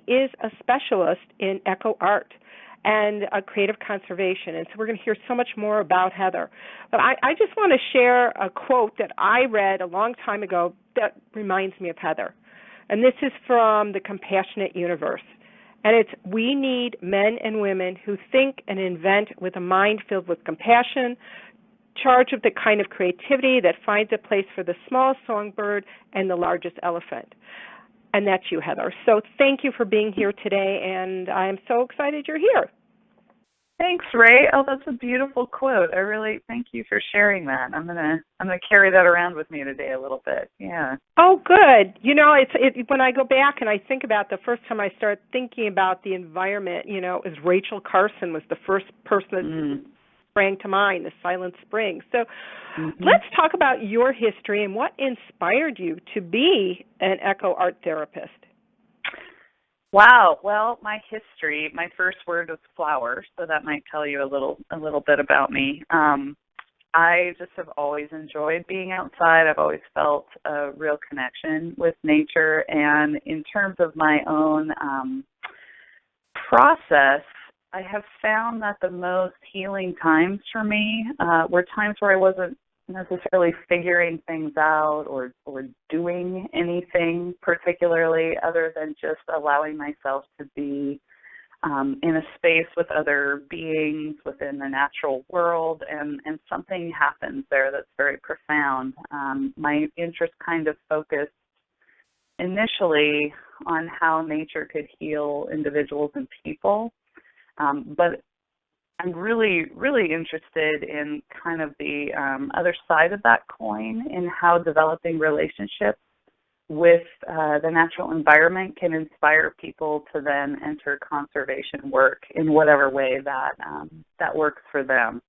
is a specialist in eco art and creative conservation. And so we're going to hear so much more about Heather. But I just want to share a quote that I read a long time ago that reminds me of Heather. And this is from The Compassionate Universe. And it's, we need men and women who think and invent with a mind filled with compassion, charged with the kind of creativity that finds a place for the smallest songbird and the largest elephant. And that's you, Heather. So thank you for being here today, and I am so excited you're here. Thanks, Ray. Oh, that's a beautiful quote. I really thank you for sharing that. I'm gonna carry that around with me today a little bit. Yeah. Oh, good. You know, when I go back and I think about the first time I started thinking about the environment, you know, is Rachel Carson was the first person that sprang to mind, the Silent Spring. So let's talk about your history and what inspired you to be an eco art therapist. Wow. Well, my history, my first word was flower, so that might tell you a little bit about me. I just have always enjoyed being outside. I've always felt a real connection with nature, and in terms of my own process, I have found that the most healing times for me were times where I wasn't necessarily figuring things out or doing anything particularly other than just allowing myself to be in a space with other beings within the natural world, and something happens there that's very profound. My interest kind of focused initially on how nature could heal individuals and people, but I'm really, really interested in kind of the other side of that coin, in how developing relationships with the natural environment can inspire people to then enter conservation work in whatever way that works for them.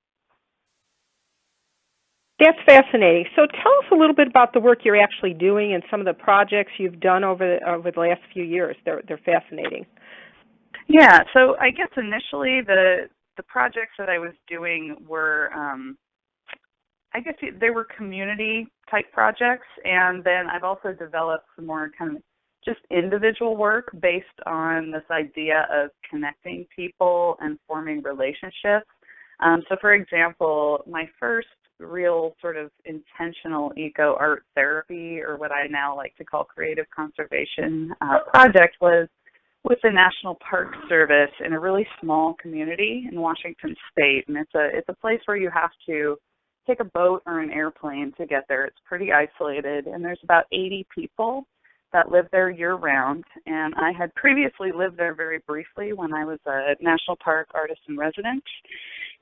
That's fascinating. So tell us a little bit about the work you're actually doing and some of the projects you've done over the last few years. They're fascinating. Yeah, so I guess initially the projects that I was doing were, I guess they were community-type projects, and then I've also developed some more kind of just individual work based on this idea of connecting people and forming relationships. So, for example, my first real sort of intentional eco-art therapy, or what I now like to call creative conservation project, was with the National Park Service in a really small community in Washington State, and it's a place where you have to take a boat or an airplane to get there. It's pretty isolated, and there's about 80 people that live there year-round, and I had previously lived there very briefly when I was a National Park artist in residence,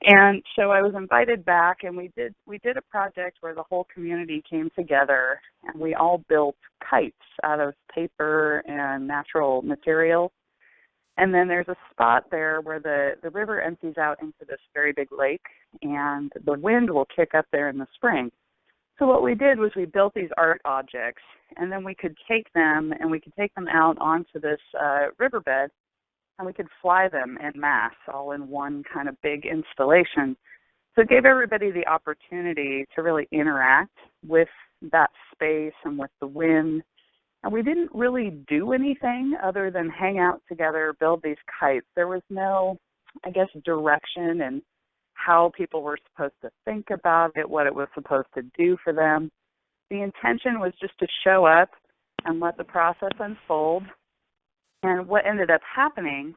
and so I was invited back, and we did a project where the whole community came together, and we all built kites out of paper and natural materials. And then there's a spot there where the river empties out into this very big lake, and the wind will kick up there in the spring. So what we did was we built these art objects, and then we could take them out onto this riverbed, and we could fly them en masse, all in one kind of big installation. So it gave everybody the opportunity to really interact with that space and with the wind. And we didn't really do anything other than hang out together, build these kites. There was no, I guess, direction in how people were supposed to think about it, what it was supposed to do for them. The intention was just to show up and let the process unfold. And what ended up happening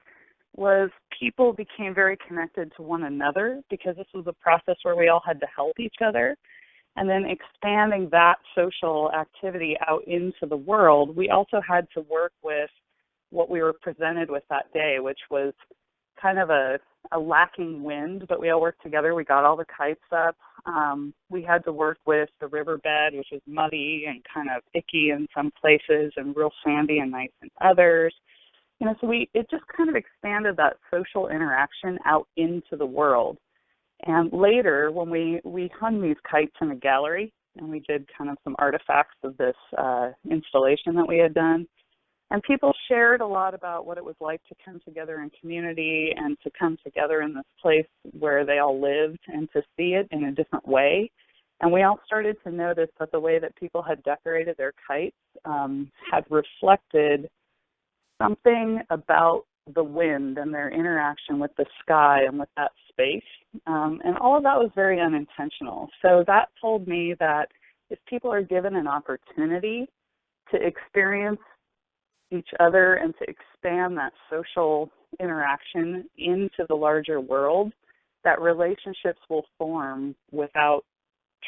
was people became very connected to one another, because this was a process where we all had to help each other. And then expanding that social activity out into the world, we also had to work with what we were presented with that day, which was kind of a lacking wind, but we all worked together. We got all the kites up. We had to work with the riverbed, which was muddy and kind of icky in some places and real sandy and nice in others. You know, so it just kind of expanded that social interaction out into the world. And later, when we hung these kites in a gallery, and we did kind of some artifacts of this installation that we had done, and people shared a lot about what it was like to come together in community and to come together in this place where they all lived and to see it in a different way. And we all started to notice that the way that people had decorated their kites had reflected something about the wind and their interaction with the sky and with that space. And all of that was very unintentional. So that told me that if people are given an opportunity to experience each other and to expand that social interaction into the larger world, that relationships will form without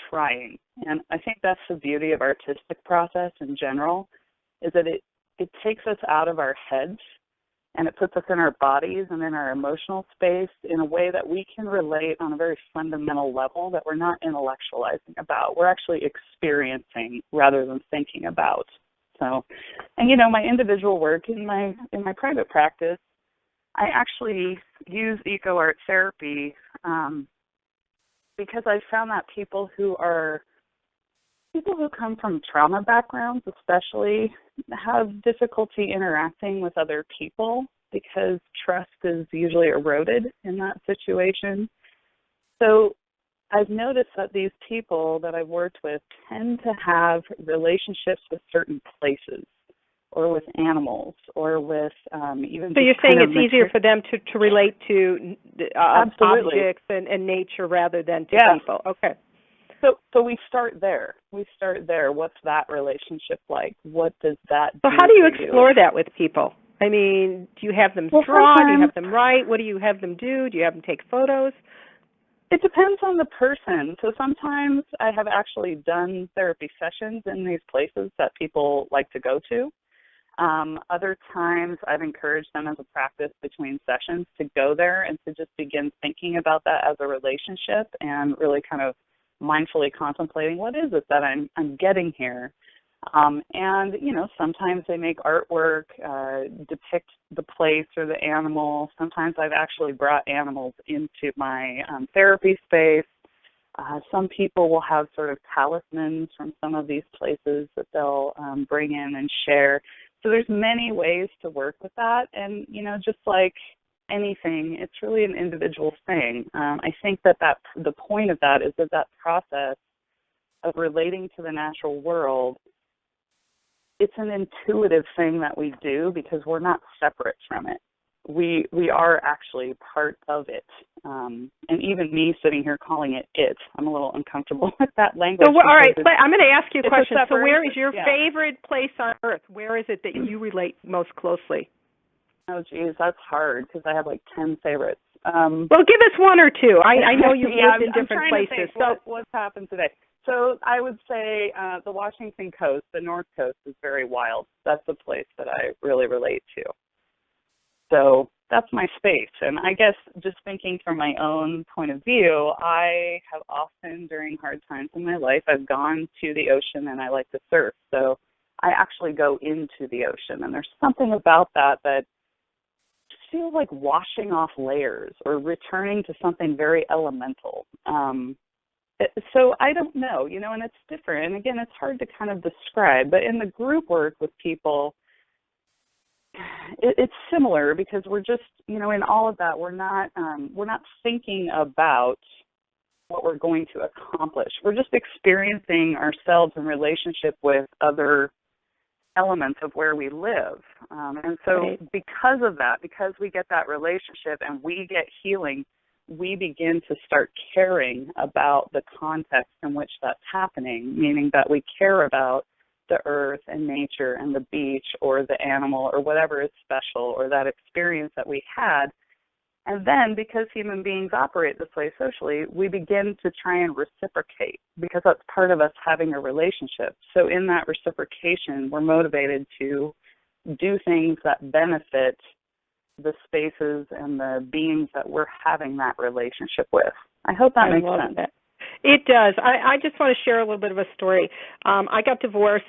trying. And I think that's the beauty of artistic process in general, is that it takes us out of our heads and it puts us in our bodies and in our emotional space in a way that we can relate on a very fundamental level that we're not intellectualizing about. We're actually experiencing rather than thinking about. So, and my individual work in my private practice, I actually use eco art therapy because I found that people who come from trauma backgrounds especially have difficulty interacting with other people because trust is usually eroded in that situation. So I've noticed that these people that I've worked with tend to have relationships with certain places or with animals or with even. So you're saying it's easier for them to relate to objects and nature rather than to people. Okay. So we start there. What's that relationship like? What does that do? So how do you explore that with people? I mean, do you have them draw? Do you have them write? What do you have them do? Do you have them take photos? It depends on the person. So sometimes I have actually done therapy sessions in these places that people like to go to. Other times I've encouraged them as a practice between sessions to go there and to just begin thinking about that as a relationship and really kind of mindfully contemplating what is it that I'm getting here. And, sometimes they make artwork, depict the place or the animal. Sometimes I've actually brought animals into my therapy space. Some people will have sort of talismans from some of these places that they'll bring in and share. So there's many ways to work with that. And, just like anything, it's really an individual thing. I think that the point of that is that process of relating to the natural world, it's an intuitive thing that we do because we're not separate from it. We are actually part of it. And even me sitting here calling it, I'm a little uncomfortable with that language. So, all right, but I'm going to ask you a question. So where is your yeah. favorite place on earth? Where is it that you relate most closely? Oh, geez, that's hard because I have like 10 favorites. Well, give us one or two. I know you've lived in different places. So what's happened today? So I would say the Washington coast, the North Coast, is very wild. That's the place that I really relate to. So that's my space. And I guess just thinking from my own point of view, I have often during hard times in my life, I've gone to the ocean and I like to surf. So I actually go into the ocean. And there's something about that feels like washing off layers or returning to something very elemental. So I don't know, and it's different. And again, it's hard to kind of describe, but in the group work with people, it's similar because we're just, in all of that, we're not thinking about what we're going to accomplish. We're just experiencing ourselves in relationship with other elements of where we live. And so because of that, because we get that relationship and we get healing, we begin to start caring about the context in which that's happening, meaning that we care about the earth and nature and the beach or the animal or whatever is special or that experience that we had. And then because human beings operate this way socially, we begin to try and reciprocate because that's part of us having a relationship. So in that reciprocation, we're motivated to do things that benefit the spaces and the beings that we're having that relationship with. I hope that makes sense. That. It does. I just want to share a little bit of a story. I got divorced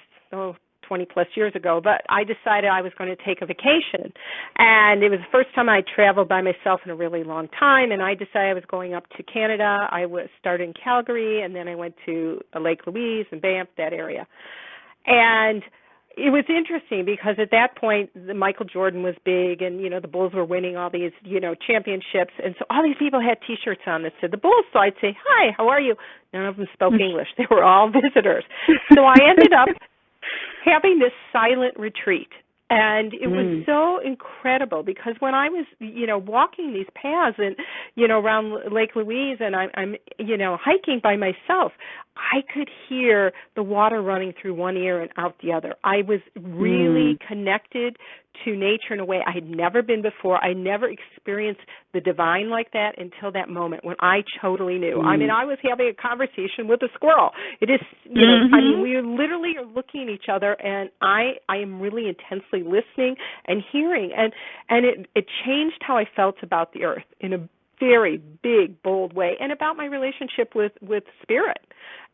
20 plus years ago, but I decided I was going to take a vacation. And it was the first time I traveled by myself in a really long time, and I decided I was going up to Canada. I started in Calgary, and then I went to Lake Louise and Banff, that area. And it was interesting because at that point, Michael Jordan was big and, the Bulls were winning all these, championships. And so all these people had T-shirts on that said the Bulls. So I'd say, hi, how are you? None of them spoke English. They were all visitors. So I ended up having this silent retreat. And it was so incredible because when I was, walking these paths and, around Lake Louise and I'm hiking by myself, I could hear the water running through one ear and out the other. I was really connected to nature in a way I had never been before. I never experienced the divine like that until that moment when I totally knew. I mean, I was having a conversation with a squirrel. It is, I mean, we literally are looking at each other, and I am really intensely listening and hearing, and it changed how I felt about the earth in a very big, bold way, and about my relationship with spirit,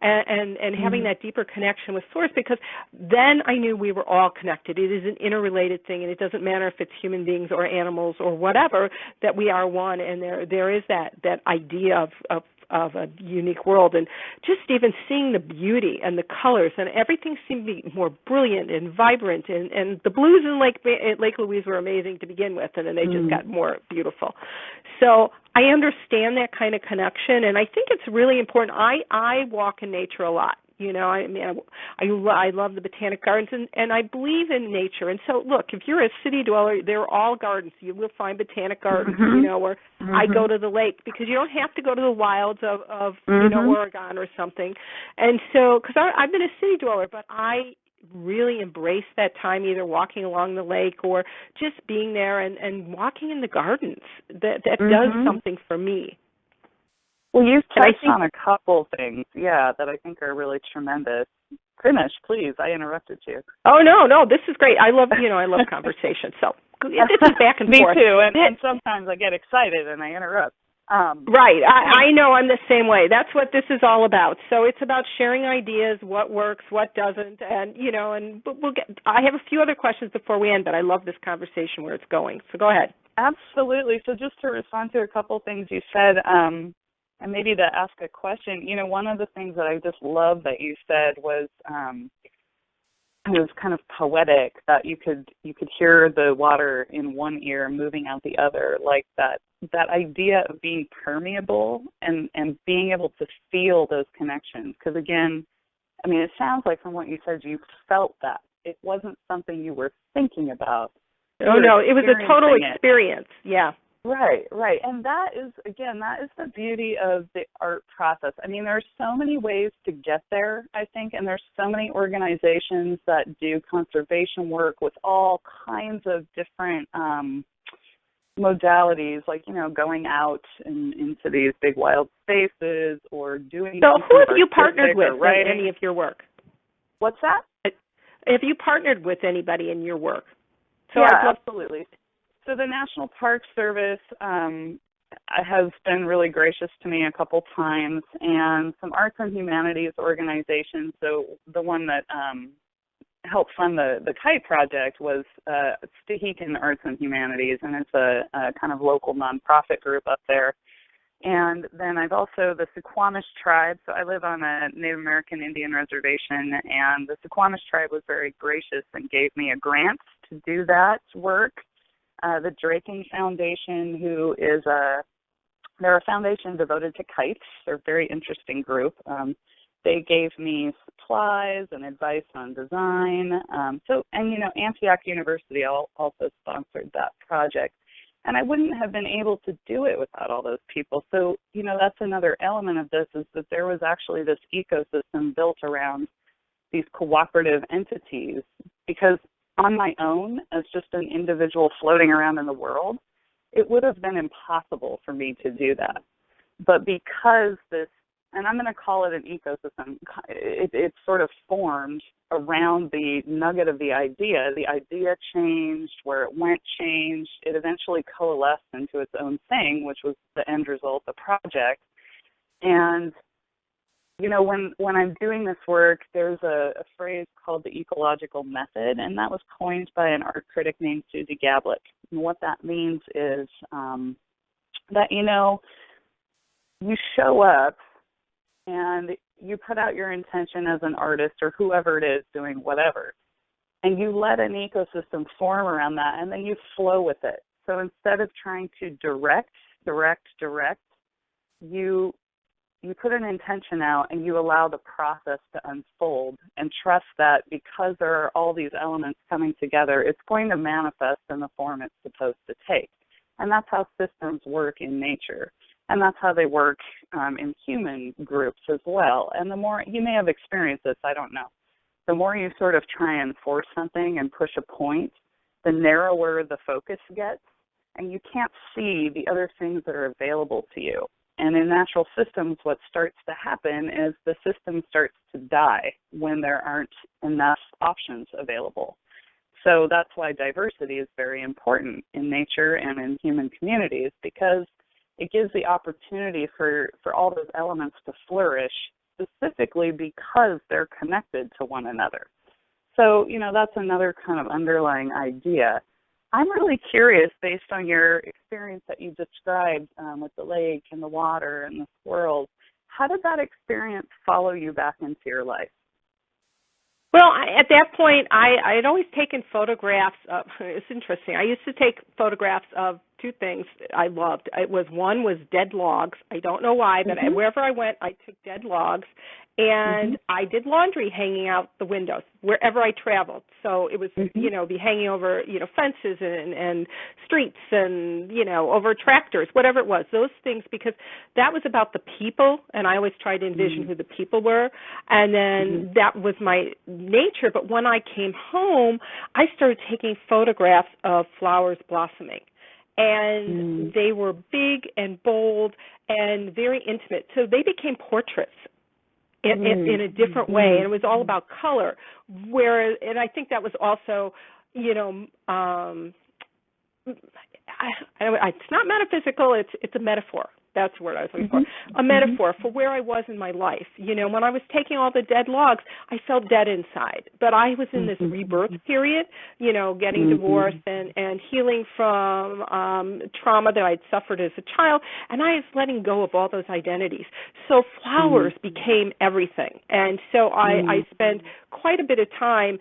and having that deeper connection with source, because then I knew we were all connected. It is an interrelated thing, and it doesn't matter if it's human beings or animals or whatever, that we are one, and there is that idea of a unique world, and just even seeing the beauty and the colors, and everything seemed to be more brilliant and vibrant, and the blues in Lake Louise were amazing to begin with, and then they just got more beautiful. So I understand that kind of connection, and I think it's really important. I walk in nature a lot. I mean, I love the botanic gardens, and I believe in nature. And so, look, if you're a city dweller, they're all gardens. You will find botanic gardens, or I go to the lake, because you don't have to go to the wilds of Oregon or something. And so, because I've been a city dweller, but I really embrace that time, either walking along the lake or just being there and walking in the gardens. That does something for me. Well, you've touched on a couple things, that I think are really tremendous. Finish, please. I interrupted you. Oh, no, this is great. I love conversation. So this is back and forth. Me too, and sometimes I get excited and I interrupt. Right. I know I'm the same way. That's what this is all about. So it's about sharing ideas, what works, what doesn't, and I have a few other questions before we end, but I love this conversation where it's going. So go ahead. Absolutely. So just to respond to a couple things you said, and maybe to ask a question, one of the things that I just love that you said was it was kind of poetic, that you could hear the water in one ear moving out the other, like that idea of being permeable and being able to feel those connections. Because again, I mean, it sounds like from what you said, you felt that. It wasn't something you were thinking about. Oh, no, it was a total experience. Yeah. Right. And that is the beauty of the art process. I mean, there's so many ways to get there, I think, and there's so many organizations that do conservation work with all kinds of different modalities, like, going out into these big wild spaces or doing. So who have you partnered with in any of your work? What's that? Have you partnered with anybody in your work? So absolutely. So the National Park Service has been really gracious to me a couple times, and some arts and humanities organizations. So the one that helped fund the kite project was Stehekin Arts and Humanities, and it's a kind of local nonprofit group up there. And then I've also the Suquamish tribe. So I live on a Native American Indian reservation, and the Suquamish tribe was very gracious and gave me a grant to do that work. The Draking Foundation, who is they're a foundation devoted to kites. They're a very interesting group. They gave me supplies and advice on design. Antioch University also sponsored that project. And I wouldn't have been able to do it without all those people. So, that's another element of this, is that there was actually this ecosystem built around these cooperative entities, because on my own, as just an individual floating around in the world, it would have been impossible for me to do that. But because this, and I'm going to call it an ecosystem, it sort of formed around the nugget of the idea. The idea changed, where it went changed. It eventually coalesced into its own thing, which was the end result, the project. And when I'm doing this work, there's a phrase called the ecological method, and that was coined by an art critic named Susie Gablick. And what that means is that, you show up and you put out your intention as an artist or whoever it is doing whatever, and you let an ecosystem form around that, and then you flow with it. So instead of trying to direct, you you put an intention out and you allow the process to unfold and trust that because there are all these elements coming together, it's going to manifest in the form it's supposed to take. And that's how systems work in nature. And that's how they work in human groups as well. And the more, you may have experienced this, I don't know, the more you sort of try and force something and push a point, the narrower the focus gets, and you can't see the other things that are available to you. And in natural systems, what starts to happen is the system starts to die when there aren't enough options available. So that's why diversity is very important in nature and in human communities, because it gives the opportunity for all those elements to flourish, specifically because they're connected to one another. So, that's another kind of underlying idea. I'm really curious, based on your experience that you described with the lake and the water and the squirrels, how did that experience follow you back into your life? Well, at that point, I had always taken photographs of, it's interesting, I used to take photographs of two things I loved. One was dead logs. I don't know why, but wherever I went, I took dead logs, and I did laundry hanging out the windows wherever I traveled. So it was, be hanging over, fences and streets and, over tractors, whatever it was, those things, because that was about the people, and I always tried to envision who the people were, and then that was my nature. But when I came home, I started taking photographs of flowers blossoming. And they were big and bold and very intimate. So they became portraits in a different way, and it was all about color. And I think that was also, it's not metaphysical, it's a metaphor. That's the word I was looking for. A metaphor for where I was in my life. When I was taking all the dead logs, I felt dead inside. But I was in this rebirth period, getting divorced and healing from trauma that I'd suffered as a child, and I was letting go of all those identities. So flowers became everything. And so I spent quite a bit of time,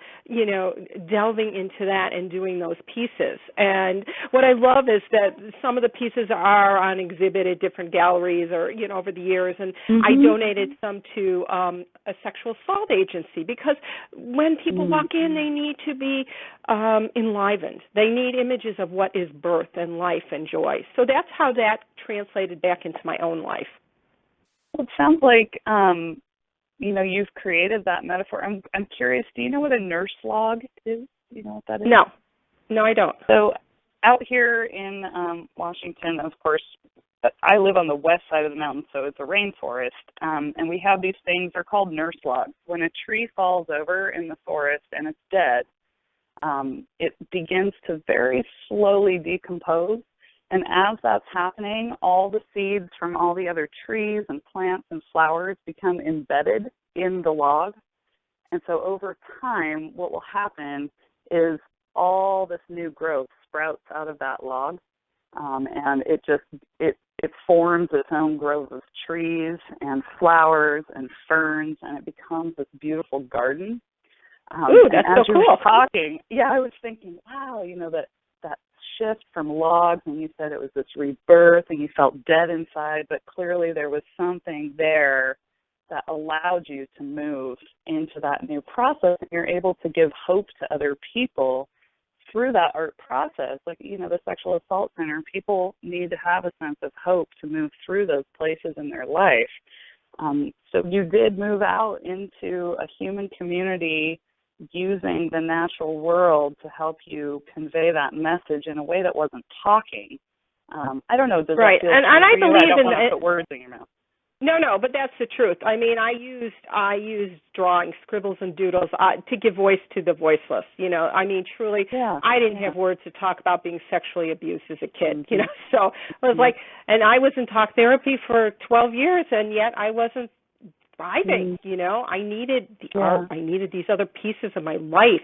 delving into that and doing those pieces. And what I love is that some of the pieces are on exhibit at different galleries or, over the years. And I donated some to a sexual assault agency, because when people walk in, they need to be enlivened. They need images of what is birth and life and joy. So that's how that translated back into my own life. Well, it sounds like, you've created that metaphor. I'm curious, do you know what a nurse log is? Do you know what that is? No, I don't. So out here in Washington, of course, I live on the west side of the mountain, so it's a rainforest, and we have these things, they're called nurse logs. When a tree falls over in the forest and it's dead, it begins to very slowly decompose, and as that's happening, all the seeds from all the other trees and plants and flowers become embedded in the log, and so over time, what will happen is all this new growth sprouts out of that log, and it forms its own grove of trees and flowers and ferns, and it becomes this beautiful garden. Ooh, that's so cool. As you were talking, I was thinking, wow, that shift from logs, and you said it was this rebirth, and you felt dead inside, but clearly there was something there that allowed you to move into that new process, and you're able to give hope to other people through that art process. Like, the sexual assault center, people need to have a sense of hope to move through those places in their life. So you did move out into a human community using the natural world to help you convey that message in a way that wasn't talking. I don't know. Does right. That feel and I believe I don't in want to put words in your mouth. No, but that's the truth. I mean, I used drawing, scribbles and doodles to give voice to the voiceless. I mean, truly, I didn't have words to talk about being sexually abused as a kid. So I was like, and I was in talk therapy for 12 years, and yet I wasn't thriving. I needed the art. I needed these other pieces of my life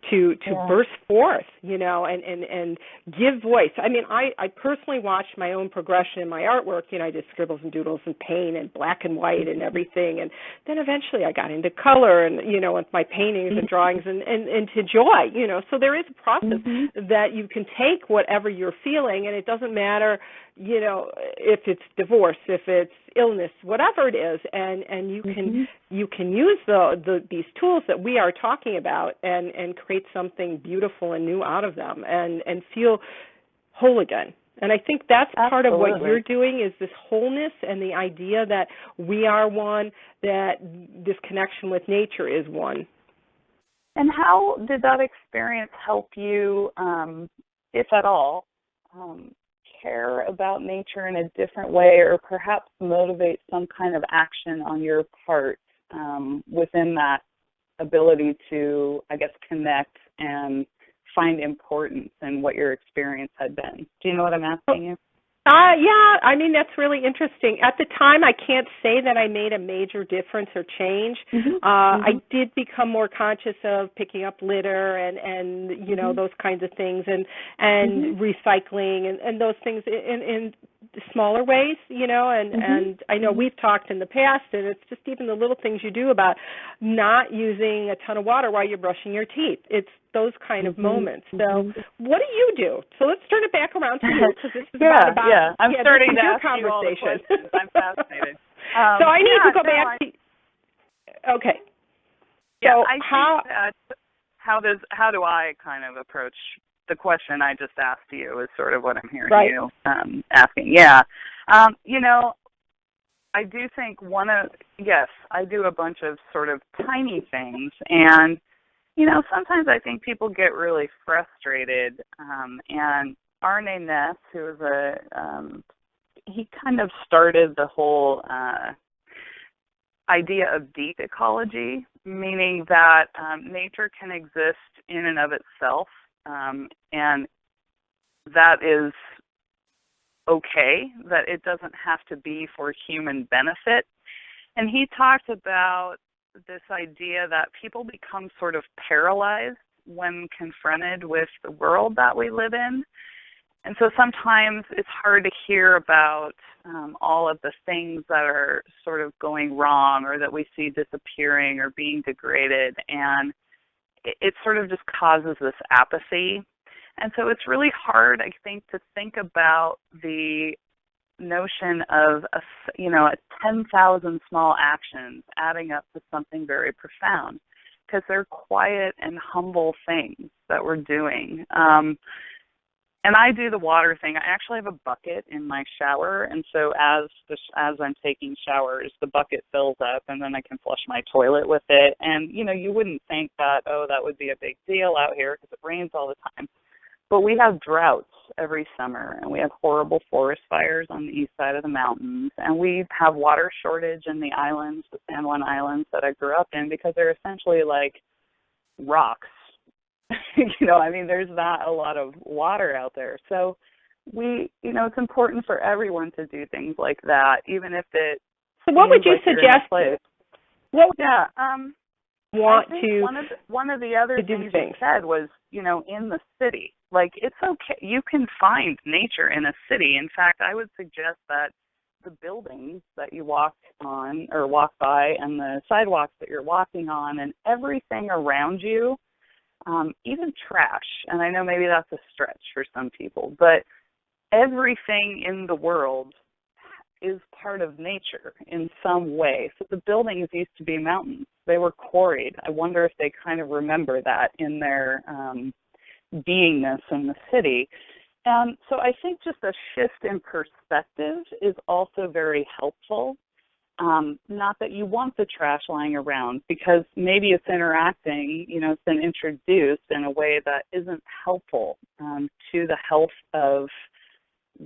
to burst forth, and give voice. I mean, I personally watched my own progression in my artwork. I did scribbles and doodles and paint and black and white and everything. And then eventually I got into color and, with my paintings and drawings and into joy, So there is a process that you can take whatever you're feeling, and it doesn't matter, if it's divorce, if it's, illness, whatever it is, and you Mm-hmm. can use these tools that we are talking about and create something beautiful and new out of them and feel whole again. And I think that's part of what you're Absolutely. doing is this wholeness and the idea that we are one, that this connection with nature is one. And how did that experience help you, if at all, um, care about nature in a different way or perhaps motivate some kind of action on your part within that ability to, I guess, connect and find importance in what your experience had been? Do you know what I'm asking you? Yeah, I mean, that's really interesting. At the time, I can't say that I made a major difference or change. Mm-hmm. I Mm-hmm. did become more conscious of picking up litter and Mm-hmm. those kinds of things and Mm-hmm. recycling and those things in smaller ways, Mm-hmm. and I know Mm-hmm. we've talked in the past, and it's just even the little things you do about not using a ton of water while you're brushing your teeth. It's those kind of Mm-hmm. moments. So, Mm-hmm. what do you do? So let's turn it back around to you because this is Yeah, about yeah. I'm this starting is to your ask you all the conversation. questions. I'm fascinated. So I need to Yeah, go no, back to okay. yeah, So I think how that how do I kind of approach the question I just asked you is sort of what I'm hearing right? you asking. Yeah. You know, I do think yes, I do a bunch of sort of tiny things and sometimes I think people get really frustrated and Arne Ness, who is he kind of started the whole idea of deep ecology, meaning that nature can exist in and of itself, and that is okay, that it doesn't have to be for human benefit. And he talked about this idea that people become sort of paralyzed when confronted with the world that we live in. And so sometimes it's hard to hear about all of the things that are sort of going wrong or that we see disappearing or being degraded. And it sort of just causes this apathy. And so it's really hard, I think, to think about the notion of a 10,000 small actions adding up to something very profound because they're quiet and humble things that we're doing. And I do the water thing. I actually have a bucket in my shower, and so as I'm taking showers, the bucket fills up, and then I can flush my toilet with it. And you wouldn't think that that would be a big deal out here because it rains all the time. But we have droughts every summer, and we have horrible forest fires on the east side of the mountains, and we have water shortage in the islands, the San Juan Islands that I grew up in, because they're essentially like rocks. There's not a lot of water out there. So it's important for everyone to do things like that, even if it So what would seems you like you're in a suggest? place. What would Yeah. you want I think to one of the other do things you things? said was, in the city. Like, it's okay. You can find nature in a city. In fact, I would suggest that the buildings that you walk on or walk by and the sidewalks that you're walking on and everything around you, even trash, and I know maybe that's a stretch for some people, but everything in the world is part of nature in some way. So the buildings used to be mountains. They were quarried. I wonder if they kind of remember that in their beingness in the city. So I think just a shift in perspective is also very helpful. Not that you want the trash lying around, because maybe it's interacting, it's been introduced in a way that isn't helpful to the health of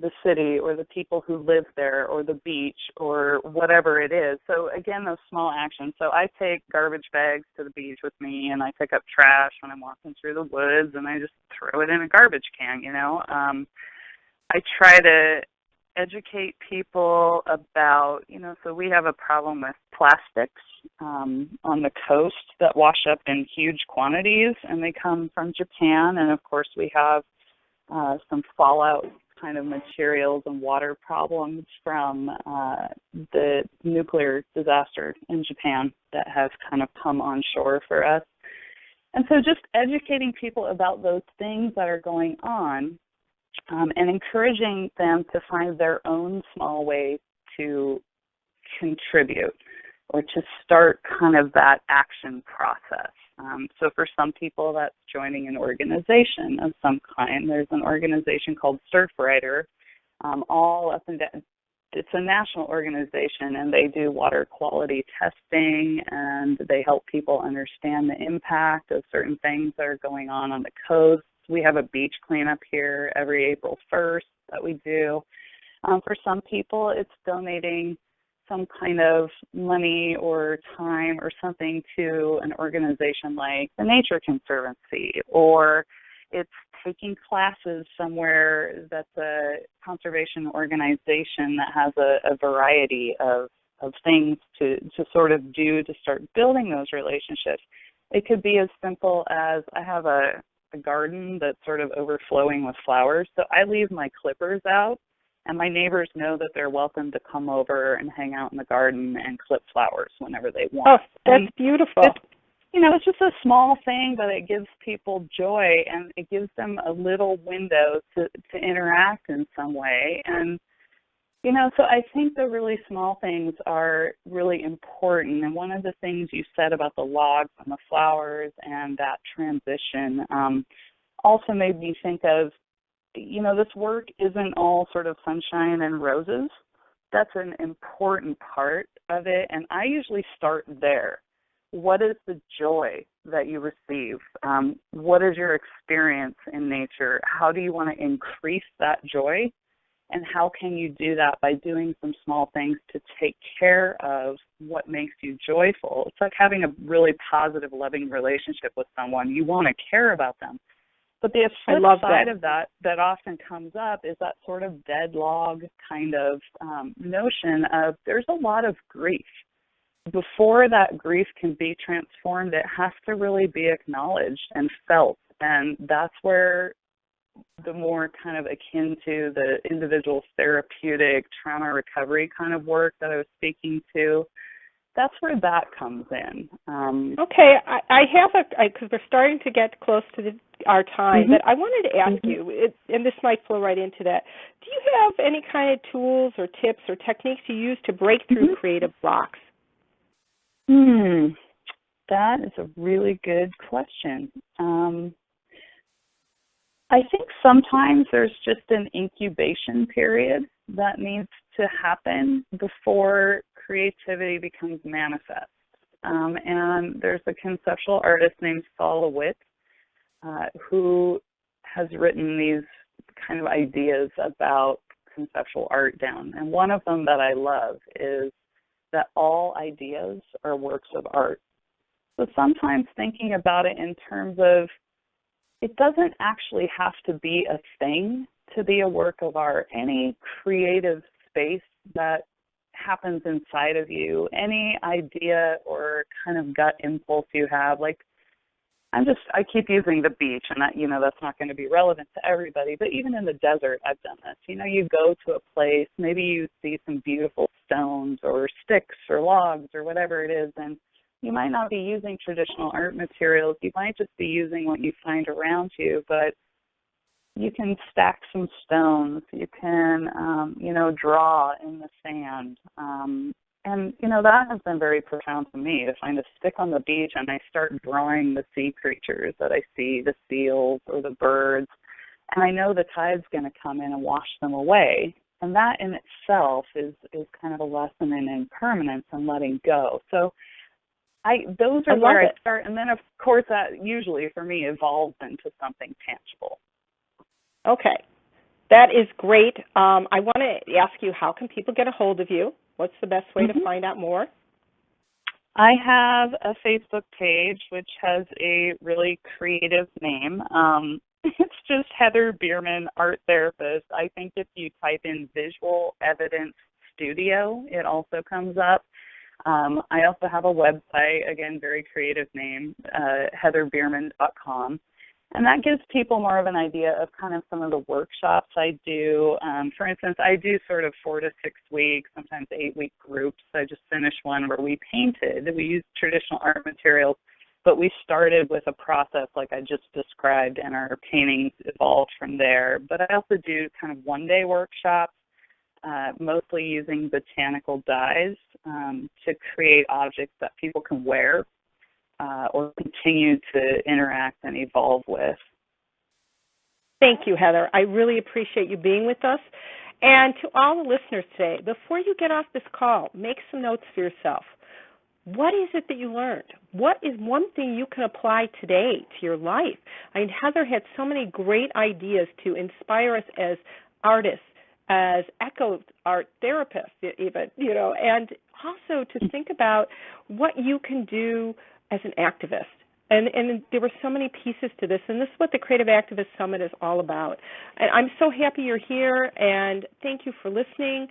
the city or the people who live there or the beach or whatever it is. So again, those small actions. So I take garbage bags to the beach with me, and I pick up trash when I'm walking through the woods, and I just throw it in a garbage can, I try to educate people about, so we have a problem with plastics on the coast that wash up in huge quantities, and they come from Japan. And of course, we have some fallout kind of materials and water problems from the nuclear disaster in Japan that have kind of come on shore for us. And so just educating people about those things that are going on and encouraging them to find their own small way to contribute or to start kind of that action process. So for some people, that's joining an organization of some kind. There's an organization called Surfrider, all up and down. It's a national organization, and they do water quality testing, and they help people understand the impact of certain things that are going on the coast. We have a beach cleanup here every April 1st that we do. For some people, it's donating some kind of money or time or something to an organization like the Nature Conservancy, or it's taking classes somewhere that's a conservation organization that has a variety of things to sort of do to start building those relationships. It could be as simple as I have a garden that's sort of overflowing with flowers, so I leave my clippers out, and my neighbors know that they're welcome to come over and hang out in the garden and clip flowers whenever they want. Oh, that's beautiful. It's just a small thing, but it gives people joy, and it gives them a little window to interact in some way. And, so I think the really small things are really important. And one of the things you said about the logs and the flowers and that transition also made me think of, this work isn't all sort of sunshine and roses. That's an important part of it, and I usually start there. What is the joy that you receive? What is your experience in nature? How do you want to increase that joy? And how can you do that by doing some small things to take care of what makes you joyful? It's like having a really positive, loving relationship with someone. You want to care about them. But the flip side of that often comes up is that sort of dead log kind of notion of there's a lot of grief. Before that grief can be transformed, it has to really be acknowledged and felt. And that's where the more kind of akin to the individual therapeutic trauma recovery kind of work that I was speaking to, that's where that comes in. Okay, I have because we're starting to get close to our time, but I wanted to ask you, and this might flow right into that, do you have any kind of tools or tips or techniques you use to break through creative blocks? That is a really good question. I think sometimes there's just an incubation period that needs to happen before creativity becomes manifest. And there's a conceptual artist named Saul LeWitt who has written these kind of ideas about conceptual art down. And one of them that I love is that all ideas are works of art. So sometimes thinking about it in terms of it doesn't actually have to be a thing to be a work of art. Any creative space that happens inside of you, any idea or kind of gut impulse you have, like I keep using the beach, and that's not going to be relevant to everybody, but even in the desert, I've done this. You go to a place, maybe you see some beautiful stones or sticks or logs or whatever it is, and you might not be using traditional art materials. You might just be using what you find around you, but you can stack some stones. You can, draw in the sand. And that has been very profound to me, to find a stick on the beach and I start drawing the sea creatures that I see, the seals or the birds. And I know the tide's going to come in and wash them away. And that in itself is kind of a lesson in impermanence and letting go. So those are where I start. And then, of course, that usually for me evolves into something tangible. Okay. That is great. I want to ask you, how can people get a hold of you? What's the best way to find out more? I have a Facebook page which has a really creative name. It's just Heather Biermann, Art Therapist. I think if you type in Visual Evidence Studio, it also comes up. I also have a website, again, very creative name, heatherbiermann.com. And that gives people more of an idea of kind of some of the workshops I do. For instance, I do sort of 4 to 6 week, sometimes 8-week groups. I just finished one where we painted. We used traditional art materials, but we started with a process like I just described, and our paintings evolved from there. But I also do kind of one-day workshops, mostly using botanical dyes. to create objects that people can wear or continue to interact and evolve with. Thank you, Heather. I really appreciate you being with us. And to all the listeners today, before you get off this call, make some notes for yourself. What is it that you learned? What is one thing you can apply today to your life? I mean, Heather had so many great ideas to inspire us as artists, as eco art therapists even, and also to think about what you can do as an activist. And there were so many pieces to this, and this is what the Creative Activist Summit is all about. And I'm so happy you're here, and thank you for listening.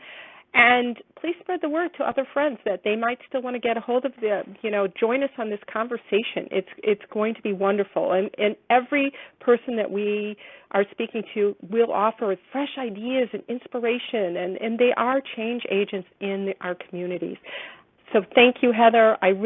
And please spread the word to other friends that they might still want to get a hold of join us on this conversation. It's going to be wonderful. And every person that we are speaking to will offer fresh ideas and inspiration, and they are change agents in our communities. So thank you, Heather. I really